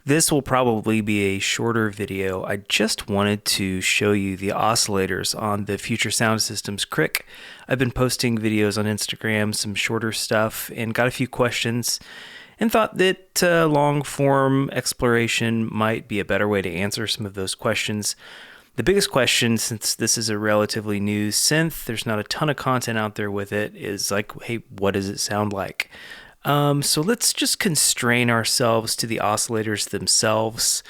This will probably be a shorter video. I just wanted to show you the oscillators on the Future Sound Systems Cric. I've been posting videos on Instagram, some shorter stuff, and got a few questions and thought that long form exploration might be a better way to answer some of those questions. The biggest question, since this is a relatively new synth, there's not a ton of content out there with it, is like, hey, what does it sound like? So let's just constrain ourselves to the oscillators themselves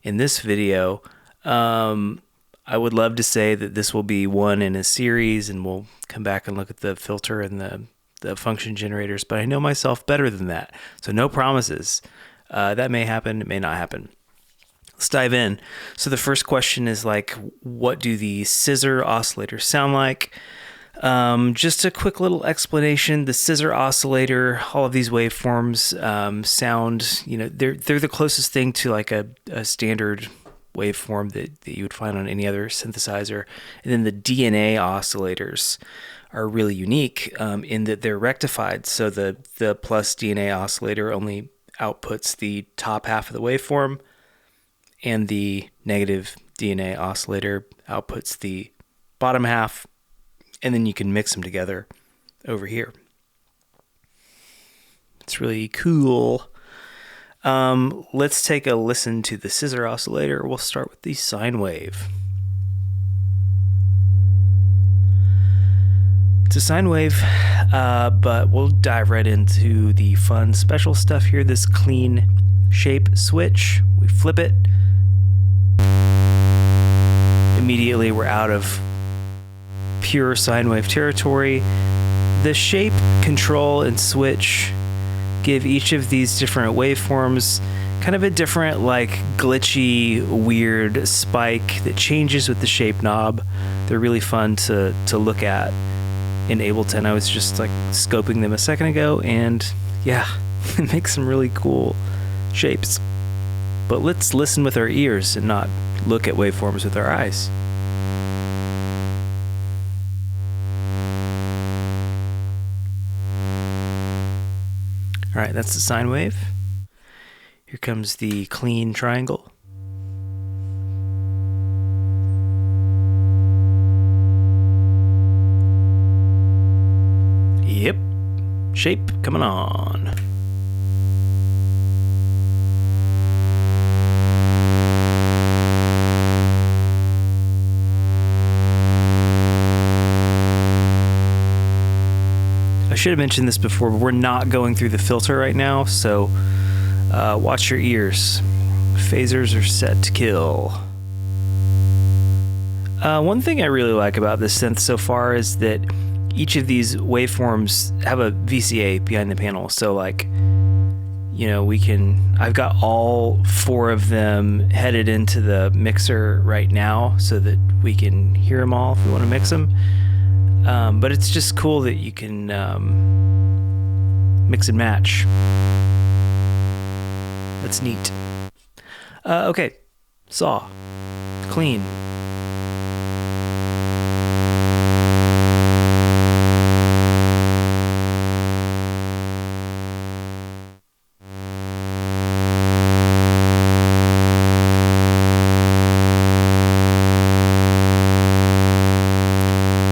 in this video. I would love to say that this will be one in a series and we'll come back and look at the filter and the function generators, but I know myself better than that. So no promises. That may happen, it may not happen. Let's dive in. So the first question is like, what do the scissor oscillators sound like? Just a quick little explanation. The scissor oscillator, all of these waveforms sound, they're the closest thing to like a standard waveform that you would find on any other synthesizer. And then the DNA oscillators are really unique in that they're rectified. So the plus DNA oscillator only outputs the top half of the waveform, and the negative DNA oscillator outputs the bottom half, and then you can mix them together over here. It's really cool. Let's take a listen to the scissor oscillator. We'll start with the sine wave. It's a sine wave, but we'll dive right into the fun special stuff here. This clean shape switch. We flip it. Immediately we're out of pure sine wave territory. The shape, control, and switch give each of these different waveforms kind of a different, like, glitchy, weird spike that changes with the shape knob. They're really fun to look at in Ableton. I was just like scoping them a second ago, and yeah, it makes some really cool shapes. But let's listen with our ears and not look at waveforms with our eyes. All right, that's the sine wave. Here comes the clean triangle. Yep, shape coming on. I should have mentioned this before, but we're not going through the filter right now, so watch your ears. Phasers are set to kill. One thing I really like about this synth so far is that each of these waveforms have a VCA behind the panel. So like, I've got all four of them headed into the mixer right now so that we can hear them all if we want to mix them. But it's just cool that you can mix and match. That's neat. Okay, saw, clean.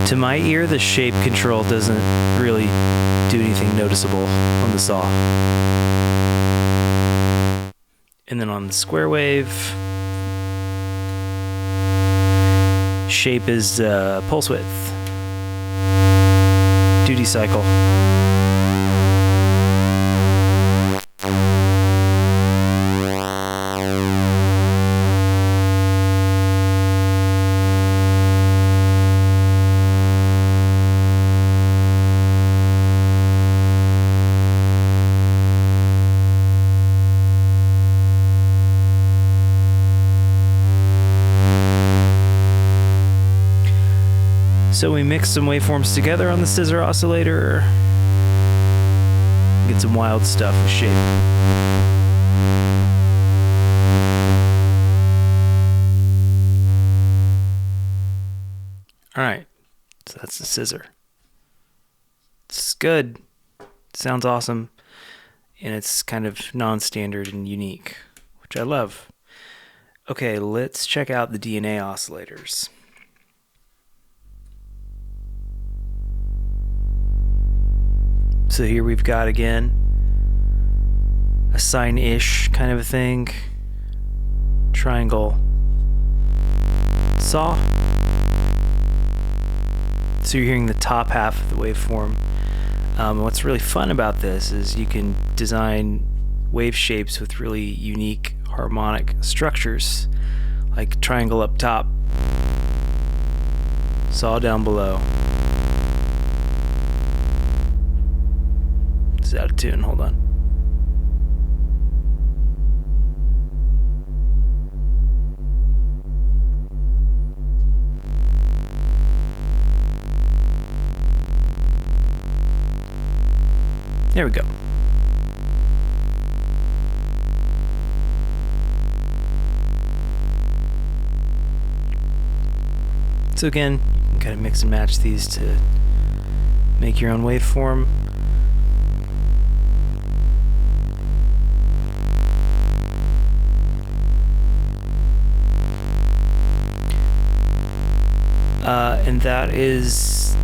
To my ear, the shape control doesn't really do anything noticeable on the saw. And then on the square wave, shape is pulse width, duty cycle. So we mix some waveforms together on the scissor oscillator. Get some wild stuff with shape. All right, so that's the scissor. It's good. It sounds awesome. And it's kind of non-standard and unique, which I love. Okay, let's check out the DNA oscillators. So here we've got, again, a sine-ish kind of a thing. Triangle saw. So you're hearing the top half of the waveform. What's really fun about this is you can design wave shapes with really unique harmonic structures, like triangle up top, saw down below. This is out of tune, hold on. There we go. So again, you can kind of mix and match these to make your own waveform. And that is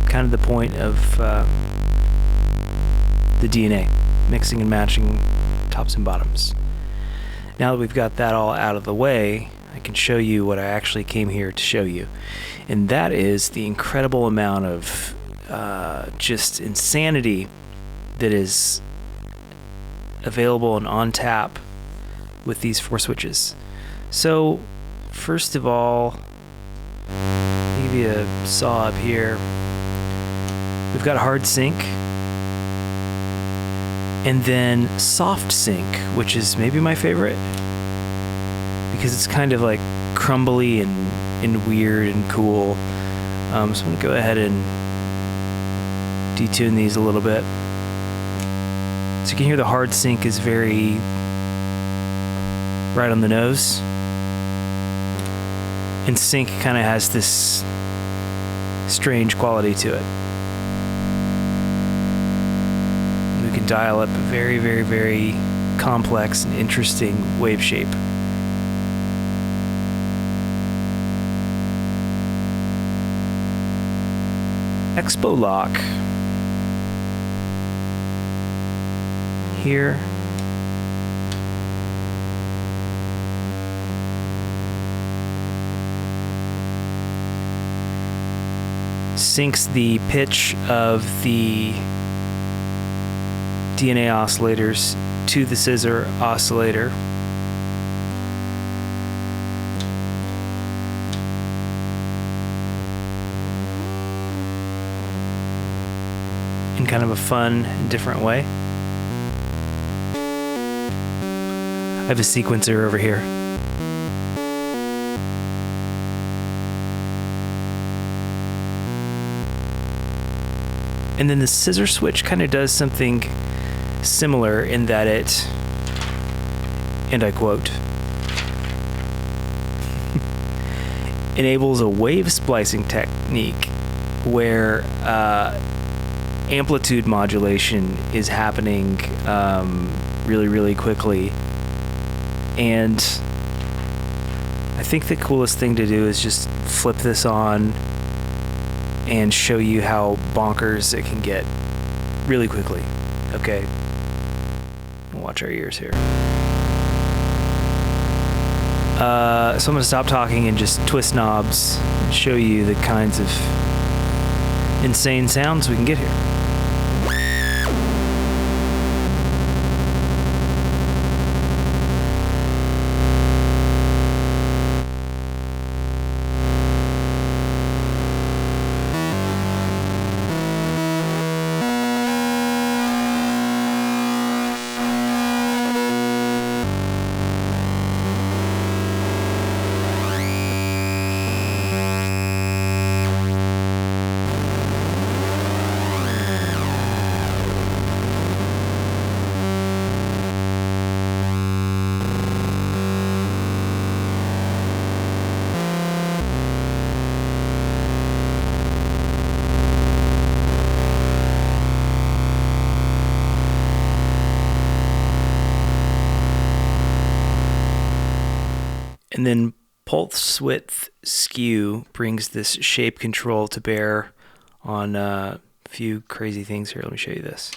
kind of the point of the DNA, mixing and matching tops and bottoms. Now that we've got that all out of the way, I can show you what I actually came here to show you, and that is the incredible amount of just insanity that is available and on tap with these 4 switches. So first of all, I'll give you a saw up here. We've got hard sync, and then soft sync, which is maybe my favorite because it's kind of like crumbly and weird and cool. So I'm gonna go ahead and detune these a little bit. So you can hear the hard sync is very right on the nose, and sync kind of has this strange quality to it. We can dial up a very, very, very complex and interesting wave shape. Expo lock here. Syncs the pitch of the DNA oscillators to the scissor oscillator. In kind of a fun and different way. I have a sequencer over here. And then the scissor switch kind of does something similar in that it, and I quote, enables a wave splicing technique where amplitude modulation is happening really, really quickly. And I think the coolest thing to do is just flip this on and show you how bonkers it can get really quickly. Okay, watch our ears here. So I'm going to stop talking and just twist knobs and show you the kinds of insane sounds we can get here. And then pulse width skew brings this shape control to bear on a few crazy things here. Let me show you this.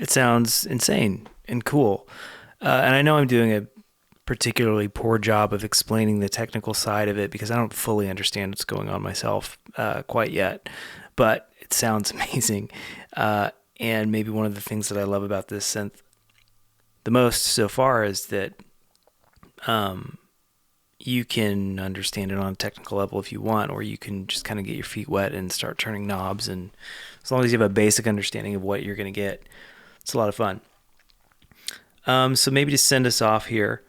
It sounds insane and cool. And I know I'm doing a particularly poor job of explaining the technical side of it because I don't fully understand what's going on myself quite yet. But it sounds amazing. And maybe one of the things that I love about this synth the most so far is that you can understand it on a technical level if you want, or you can just kind of get your feet wet and start turning knobs. And as long as you have a basic understanding of what you're going to get, it's a lot of fun. So maybe to send us off here,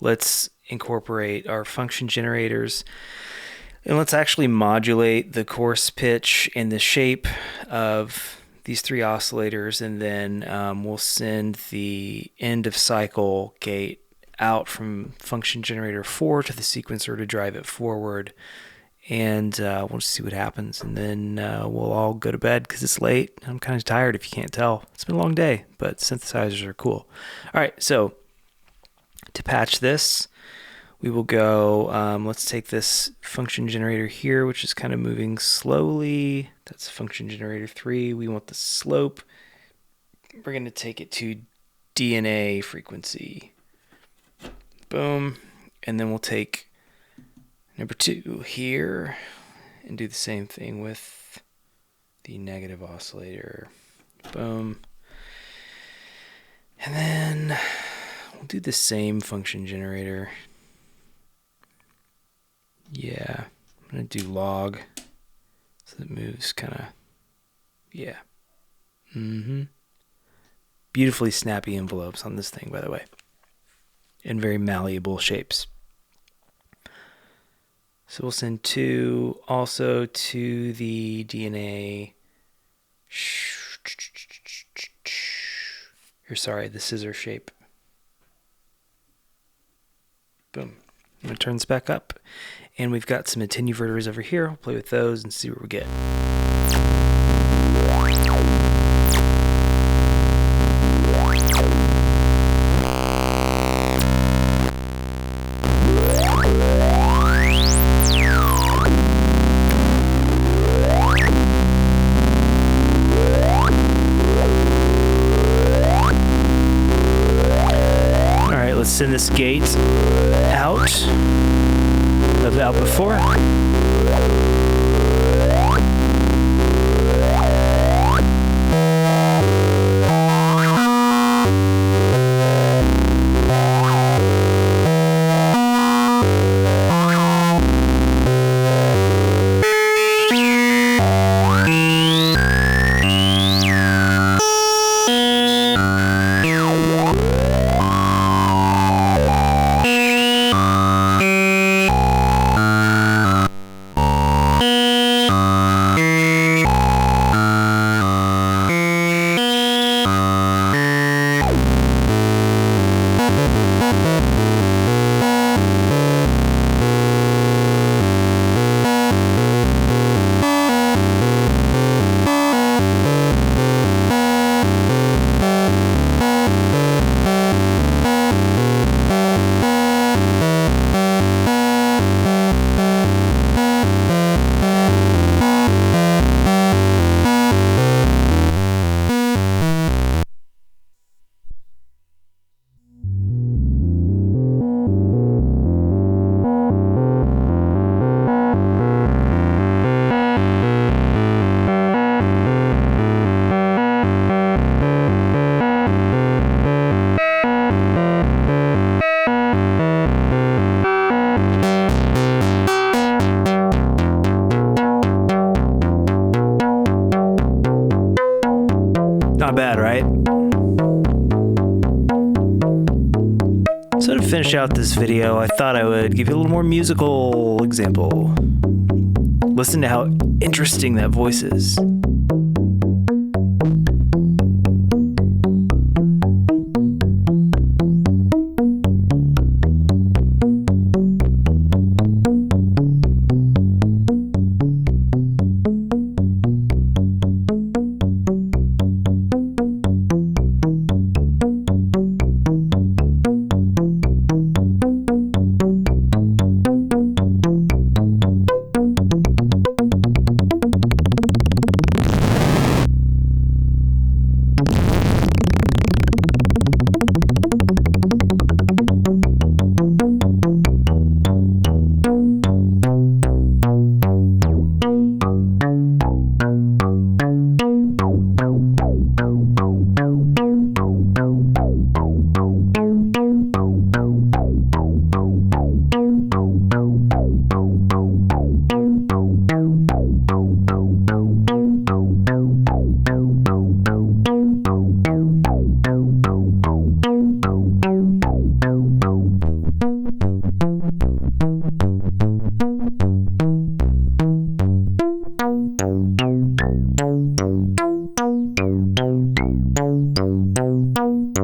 let's incorporate our function generators, and let's actually modulate the coarse pitch and the shape of these three oscillators, and then we'll send the end of cycle gate out from function generator 4 to the sequencer to drive it forward, and we'll just see what happens, and then we'll all go to bed because it's late. I'm kind of tired if you can't tell. It's been a long day, but synthesizers are cool. All right, so to patch this, we will go, let's take this function generator here, which is kind of moving slowly. That's function generator 3. We want the slope. We're going to take it to DNA frequency. Boom. And then we'll take number 2 here and do the same thing with the negative oscillator. Boom. And then we'll do the same function generator. Yeah, I'm going to do log so it moves kind of, yeah. Beautifully snappy envelopes on this thing, by the way, and very malleable shapes. So we'll send 2 also to the DNA, the scissor shape. Boom. I'm going to turn this back up, and we've got some attenuverters over here. We'll play with those and see what we get. All right, let's send this gate out of output 4. So to finish out this video, I thought I would give you a little more musical example. Listen to how interesting that voice is.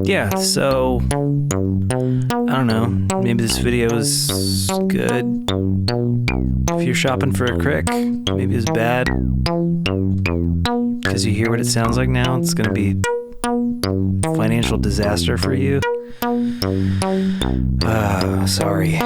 Yeah, so I don't know, maybe this video is good if you're shopping for a cric. Maybe it's bad because you hear what it sounds like now. It's gonna be a financial disaster for you. Sorry.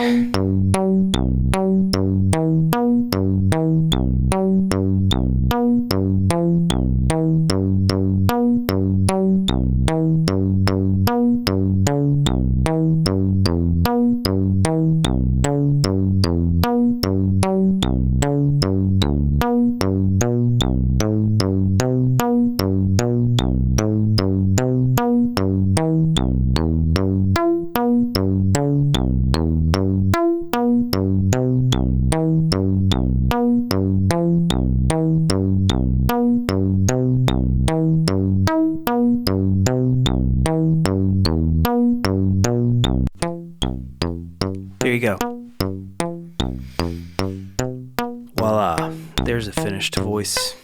There you go. Voila, there's a finished voice.